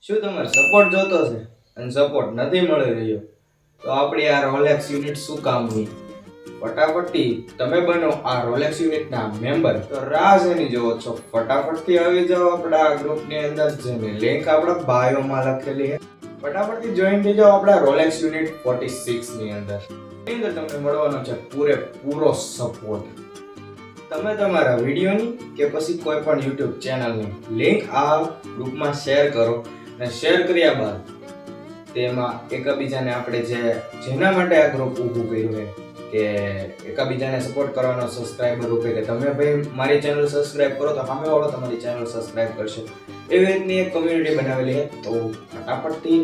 શું તમારે સપોર્ટ જોતો છે અને સપોર્ટ નથી મળી રહ્યો તો આપણી આ રોલેક્સ યુનિટ શું કામની? ફટાફટથી તમે બનો આ રોલેક્સ યુનિટના મેમ્બર. તો રાહ જોઈને જોવો છો, ફટાફટથી આવી જાઓ આપણા ગ્રુપની અંદર, જેની લિંક આપણા બાયોમાં લખેલી છે. ફટાફટથી જોઈન થઈ જાઓ આપણા રોલેક્સ યુનિટ 46 ની અંદર. એની અંદર તમને મળવાનો છે પૂરેપૂરો સપોર્ટ. તમે તમારા વિડીયોની કે પછી કોઈ પણ YouTube ચેનલની લિંક આ ગ્રુપમાં શેર કરો અને શેર કર્યા બાદ તેમાં એકબીજાને આપણે જેના માટે આ ગ્રુપ ઊભું કર્યું છે કે એકબીજાને સપોર્ટ કરવાનો, સબસ્ક્રાઇબર રૂપે કે તમે ભાઈ મારી ચેનલ સબસ્ક્રાઇબ કરો તો સામેવાળો તમારી ચેનલ સબસ્ક્રાઇબ કરશે, એવી રીતની એક કમ્યુનિટી બનાવેલી છે. તો ફટાફટથી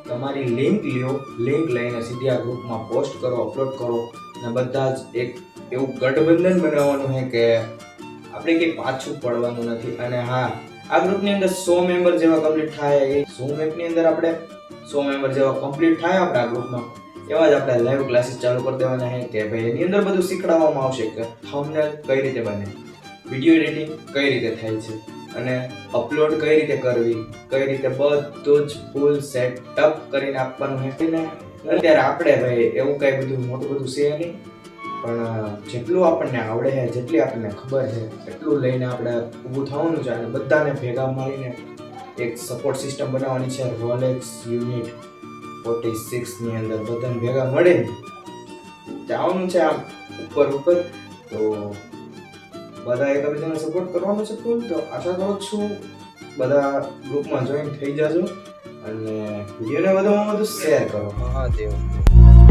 તમારી લિંક લ્યો, લિંક લઈને સીધી આ ગ્રુપમાં પોસ્ટ કરો, અપલોડ કરો અને બધા જ એક એવું ગઠબંધન બનાવવાનું છે કે આપણે કંઈ પાછું પડવાનું નથી. અને હા, આ ગ્રુપની અંદર 100 મેમ્બર જેવા કમ્પ્લીટ થાય, એ 100 મેમ્બરની અંદર આપણે 100 મેમ્બર જેવા કમ્પ્લીટ થાય આપણા ગ્રુપમાં, એવા જ આપણે લાઈવ ક્લાસીસ ચાલુ કરી દેવાના છે કે ભાઈ એની અંદર બધું શીખવાડવામાં આવશે કે થંબનેલ કઈ રીતે બને, વિડીયો એડિટિંગ કઈ રીતે થાય છે અને અપલોડ કઈ રીતે કરવી, કઈ રીતે બધું જ ફૂલ સેટઅપ કરીને આપવાનું છે. અત્યારે આપણે ભાઈ એવું કઈ બધું મોટું બધું છે નહીં, પણ જેટલું આપણને આવડે છે, જેટલી આપણને ખબર છે એટલું લઈને આપણે ઊભું થવાનું છે અને બધાને ભેગા મળીને એક સપોર્ટ સિસ્ટમ બનાવવાની છે રોલેક્સ યુનિટ 46 ની અંદર. બધાને ભેગા મળીને જવાનું છે આમ ઉપર. તો બધા એકબીજાને સપોર્ટ કરવાનો છે ફૂલ. તો આશા કરું છું બધા ગ્રુપમાં જોઈન થઈ જજો અને વિડીયોને વધુમાં વધુ શેર કરો. મહાદેવ.